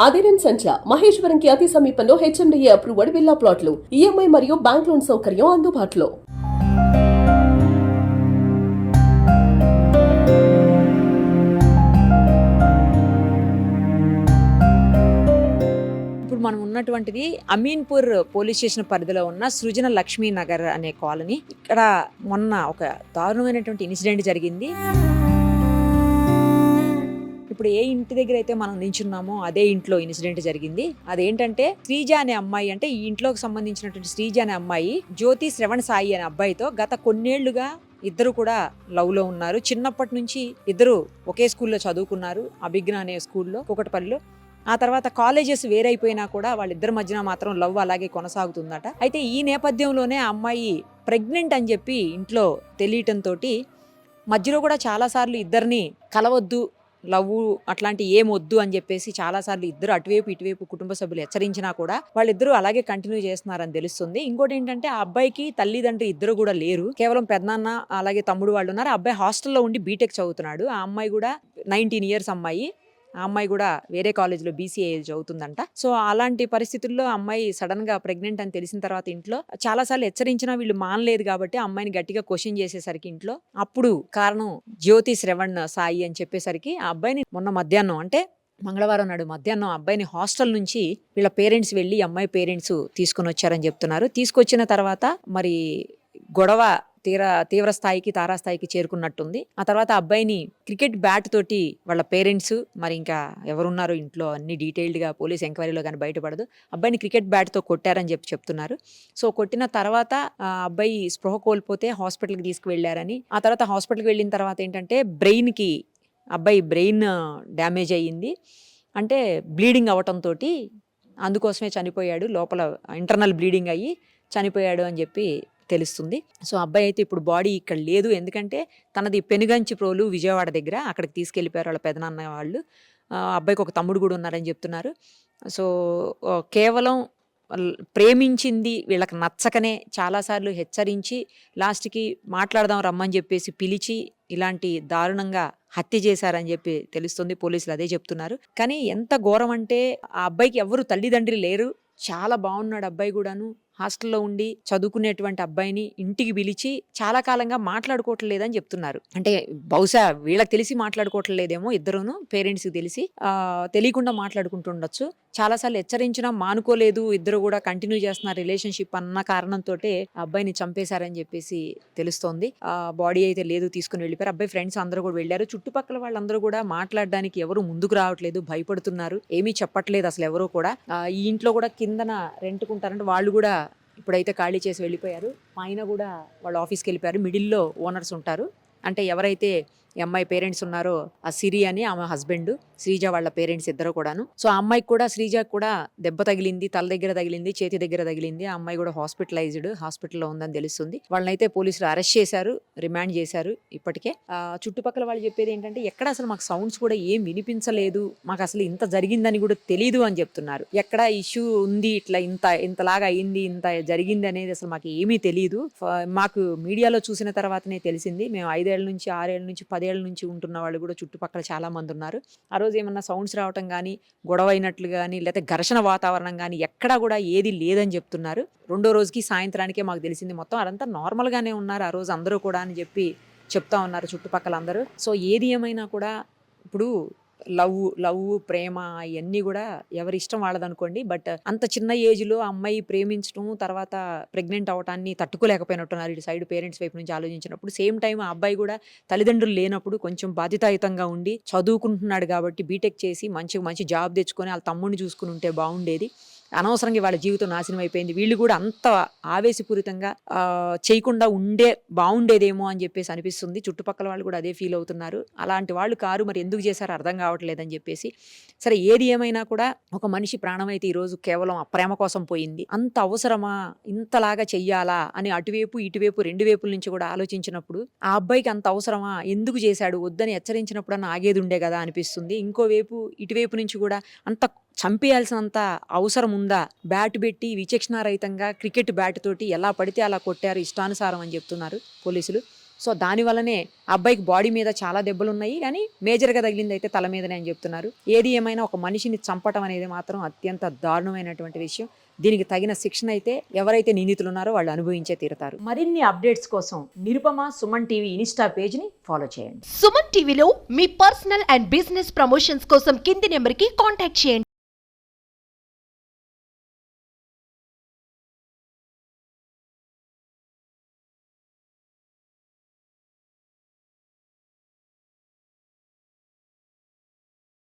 అదిరన్ సంచ మహేశ్వరంకి అతి సమీపంలో HMDA approved villa ప్లాట్లు ఈఎంఐ మరియు బ్యాంక్ లోన్ సౌకర్యం అందుబాటులో. ఇప్పుడు మనం ఉన్నటువంటిది అమీన్పూర్ పోలీస్ స్టేషన్ పరిధిలో ఉన్న సృజన లక్ష్మీ నగర్ అనే కాలనీ. ఇక్కడ మొన్న ఒక దారుణమైనటువంటి ఇన్సిడెంట్ జరిగింది. ఇప్పుడు ఏ ఇంటి దగ్గర అయితే మనం నించున్నామో అదే ఇంట్లో ఇన్సిడెంట్ జరిగింది. అదేంటంటే శ్రీజ అనే అమ్మాయి, అంటే ఈ ఇంట్లోకి సంబంధించినటువంటి శ్రీజ అనే అమ్మాయి జ్యోతి శ్రవణ్ సాయి అనే అబ్బాయితో గత కొన్నేళ్లుగా ఇద్దరు కూడా లవ్ లో ఉన్నారు. చిన్నప్పటి నుంచి ఇద్దరు ఒకే స్కూల్లో చదువుకున్నారు, అభిజ్ఞ అనే స్కూల్లో కూకట్పల్లిలో. ఆ తర్వాత కాలేజెస్ వేరైపోయినా కూడా వాళ్ళిద్దరి మధ్యన మాత్రం లవ్ అలాగే కొనసాగుతుందట. అయితే ఈ నేపథ్యంలోనే ఆ అమ్మాయి ప్రెగ్నెంట్ అని చెప్పి ఇంట్లో తెలియటంతో మధ్యలో కూడా చాలాసార్లు ఇద్దరిని కలవద్దు, లవ్ అట్లాంటి ఏం వద్దు అని చెప్పేసి చాలాసార్లు ఇద్దరు అటువైపు ఇటువైపు కుటుంబ సభ్యులు హెచ్చరించినా కూడా వాళ్ళిద్దరూ అలాగే కంటిన్యూ చేస్తున్నారని తెలుస్తుంది. ఇంకోటి ఏంటంటే ఆ అబ్బాయికి తల్లిదండ్రి ఇద్దరు కూడా లేరు, కేవలం పెద్దనాన్న అలాగే తమ్ముడు వాళ్ళు ఉన్నారు. ఆ అబ్బాయి హాస్టల్లో ఉండి బీటెక్ చదువుతున్నాడు. ఆ అమ్మాయి కూడా 19 years అమ్మాయి. ఆ అమ్మాయి కూడా వేరే కాలేజ్లో BCA చదువుతుందంట. సో అలాంటి పరిస్థితుల్లో అమ్మాయి సడన్ గా ప్రెగ్నెంట్ అని తెలిసిన తర్వాత ఇంట్లో చాలాసార్లు హెచ్చరించినా వీళ్ళు మానలేదు కాబట్టి అమ్మాయిని గట్టిగా క్వశ్చన్ చేసేసరికి ఇంట్లో అప్పుడు కారణం జ్యోతి శ్రవణ్ సాయి అని చెప్పేసరికి ఆ అబ్బాయిని మొన్న మధ్యాహ్నం, అంటే మంగళవారం నాడు మధ్యాహ్నం అబ్బాయిని హాస్టల్ నుంచి వీళ్ళ పేరెంట్స్ వెళ్ళి అమ్మాయి పేరెంట్స్ తీసుకొని వచ్చారని చెప్తున్నారు. తీసుకొచ్చిన తర్వాత మరి గొడవ తీవ్ర స్థాయికి తారాస్థాయికి చేరుకున్నట్టుంది. ఆ తర్వాత అబ్బాయిని క్రికెట్ బ్యాట్ తోటి వాళ్ళ పేరెంట్స్, మరి ఇంకా ఎవరున్నారో ఇంట్లో అన్ని డీటెయిల్డ్గా పోలీస్ ఎంక్వైరీలో కానీ బయటపడదు, అబ్బాయిని క్రికెట్ బ్యాట్తో కొట్టారని చెప్తున్నారు. సో కొట్టిన తర్వాత అబ్బాయి స్పృహ కోల్పోతే హాస్పిటల్కి తీసుకువెళ్ళారని, ఆ తర్వాత హాస్పిటల్కి వెళ్ళిన తర్వాత ఏంటంటే అబ్బాయి బ్రెయిన్ డ్యామేజ్ అయ్యింది, అంటే బ్లీడింగ్ అవటంతో అందుకోసమే చనిపోయాడు, లోపల ఇంటర్నల్ బ్లీడింగ్ అయ్యి చనిపోయాడు అని చెప్పి తెలుస్తుంది. సో అబ్బాయి అయితే ఇప్పుడు బాడీ ఇక్కడ లేదు, ఎందుకంటే తనది పెనుగంచిప్రోలు విజయవాడ దగ్గర, అక్కడికి తీసుకెళ్ళిపోయారు వాళ్ళ పెదనాన్న వాళ్ళు. అబ్బాయికి ఒక తమ్ముడు కూడా ఉన్నారని చెప్తున్నారు. సో కేవలం ప్రేమించింది వీళ్ళకి నచ్చకనే చాలాసార్లు హెచ్చరించి లాస్ట్కి మాట్లాడదాం రమ్మని చెప్పేసి పిలిచి ఇలాంటి దారుణంగా హత్య చేశారని చెప్పి తెలుస్తుంది. పోలీసులు అదే చెప్తున్నారు. కానీ ఎంత ఘోరం అంటే ఆ అబ్బాయికి ఎవరు తల్లిదండ్రి లేరు, చాలా బాగున్నాడు అబ్బాయి కూడాను. హాస్టల్లో ఉండి చదువుకునేటువంటి అబ్బాయిని ఇంటికి పిలిచి చాలా కాలంగా మాట్లాడుకోవట్లేదని చెప్తున్నారు. అంటే బహుశా వీళ్ళకి తెలిసి మాట్లాడుకోవట్లేదేమో, ఇద్దరును పేరెంట్స్కి తెలియకుండా మాట్లాడుకుంటుండొచ్చు. చాలాసార్లు హెచ్చరించినా మానుకోలేదు, ఇద్దరు కూడా కంటిన్యూ చేస్తున్న రిలేషన్షిప్ అన్న కారణంతో అబ్బాయిని చంపేశారని చెప్పేసి తెలుస్తోంది. బాడీ అయితే లేదు, తీసుకుని వెళ్ళిపోయారు. అబ్బాయి ఫ్రెండ్స్ అందరూ కూడా వెళ్ళారు. చుట్టుపక్కల వాళ్ళందరూ కూడా మాట్లాడడానికి ఎవరు ముందుకు రావట్లేదు, భయపడుతున్నారు, ఏమీ చెప్పట్లేదు అసలు ఎవరు కూడా. ఈ ఇంట్లో కూడా కిందన రెంట్కుంటారంటే వాళ్ళు కూడా ఇప్పుడైతే ఖాళీ చేసి వెళ్ళిపోయారు. పైన కూడా వాళ్ళ ఆఫీస్కి వెళ్ళిపోయారు. మిడిల్లో ఓనర్స్ ఉంటారు, అంటే ఎవరైతే అమ్మాయి పేరెంట్స్ ఉన్నారో ఆ సిరి అని ఆమె హస్బెండ్, శ్రీజ వాళ్ళ పేరెంట్స్ ఇద్దరు కూడాను. సో ఆ అమ్మాయికి కూడా, శ్రీజకు కూడా దెబ్బ తగిలింది, తల దగ్గర తగిలింది, చేతి దగ్గర తగిలింది. ఆ అమ్మాయి కూడా హాస్పిటల్లో ఉందని తెలుస్తుంది. వాళ్ళనైతే పోలీసులు అరెస్ట్ చేశారు, రిమాండ్ చేశారు. ఇప్పటికే చుట్టుపక్కల వాళ్ళు చెప్పేది ఏంటంటే ఎక్కడ అసలు మాకు సౌండ్స్ కూడా ఏం వినిపించలేదు, మాకు అసలు ఇంత జరిగిందని కూడా తెలీదు అని చెప్తున్నారు. ఎక్కడ ఇష్యూ ఉంది, ఇట్లా ఇంతలాగా అయింది, ఇంత జరిగింది అనేది అసలు మాకు ఏమీ తెలియదు. మాకు మీడియాలో చూసిన తర్వాతనే తెలిసింది. మేము 5 ఏళ్ల నుంచి 6 ఏళ్ల నుంచి 10 ఏళ్ల నుంచి ఉంటున్న వాళ్ళు కూడా చుట్టుపక్కల చాలా మంది ఉన్నారు. ఆ రోజు ఏమన్నా సౌండ్స్ రావటం కానీ, గొడవ అయినట్లు కానీ, లేకపోతే ఘర్షణ వాతావరణం కానీ ఎక్కడా కూడా ఏది లేదని చెప్తున్నారు. 2వ రోజుకి సాయంత్రానికే మాకు తెలిసింది. మొత్తం అదంతా నార్మల్గానే ఉన్నారు ఆ రోజు అందరూ కూడా అని చెప్పి చెప్తా ఉన్నారు చుట్టుపక్కల అందరూ. సో ఏది ఏమైనా కూడా ఇప్పుడు లవ్ ప్రేమ ఇవన్నీ కూడా ఎవరి ఇష్టం వాళ్ళదనుకోండి. బట్ అంత చిన్న ఏజ్లో అమ్మాయి ప్రేమించడం, తర్వాత ప్రెగ్నెంట్ అవటాన్ని తట్టుకోలేకపోయినట్టున్నారు ఇటు సైడ్ పేరెంట్స్ వైపు నుంచి ఆలోచించినప్పుడు. సేమ్ టైం ఆ అబ్బాయి కూడా తల్లిదండ్రులు లేనప్పుడు కొంచెం బాధ్యతాయుతంగా ఉండి చదువుకుంటున్నాడు కాబట్టి బీటెక్ చేసి మంచి జాబ్ తెచ్చుకొని వాళ్ళ తమ్ముడిని చూసుకుని ఉంటే బాగుండేది. అనవసరంగా వాళ్ళ జీవితం నాశనం అయిపోయింది. వీళ్ళు కూడా అంత ఆవేశపూరితంగా చేయకుండా బాగుండేదేమో అని చెప్పేసి అనిపిస్తుంది. చుట్టుపక్కల వాళ్ళు కూడా అదే ఫీల్ అవుతున్నారు. అలాంటి వాళ్ళు కారు, మరి ఎందుకు చేశారో అర్థం కావట్లేదని చెప్పేసి. సరే ఏది ఏమైనా కూడా ఒక మనిషి ప్రాణం అయితే ఈరోజు కేవలం ఆ ప్రేమ కోసం పోయింది. అంత అవసరమా, ఇంతలాగా చెయ్యాలా అని అటువైపు ఇటువైపు 2 వైపుల నుంచి కూడా ఆలోచించినప్పుడు ఆ అబ్బాయికి అంత అవసరమా, ఎందుకు చేశాడు, వద్దని హెచ్చరించినప్పుడు ఆగేది ఉండే కదా అనిపిస్తుంది. ఇంకోవైపు ఇటువైపు నుంచి కూడా అంత చంపేయాల్సినంత అవసరం ఉందా, బ్యాట్ పెట్టి విచక్షణారహితంగా క్రికెట్ బ్యాట్ తోటి ఎలా పడితే అలా కొట్టారు ఇష్టానుసారం అని చెప్తున్నారు పోలీసులు. సో దాని వల్లనే అబ్బాయికి బాడీ మీద చాలా దెబ్బలు ఉన్నాయి, కానీ మేజర్గా తగిలింది అయితే తల మీదనే అని చెప్తున్నారు. ఏది ఏమైనా ఒక మనిషిని చంపటం అనేది మాత్రం అత్యంత దారుణమైనటువంటి విషయం. దీనికి తగిన శిక్షణ అయితే ఎవరైతే నిందితులు ఉన్నారో వాళ్ళు అనుభవించే తీరుతారు. మరిన్ని అప్డేట్స్ కోసం నిరుపమ సుమన్ టీవీ ఇన్స్టా పేజ్ని ఫాలో చేయండి. సుమన్ టీవీలో మీ పర్సనల్ అండ్ బిజినెస్ ప్రమోషన్స్ కోసం కింది నెంబర్కి కాంటాక్ట్ చేయండి.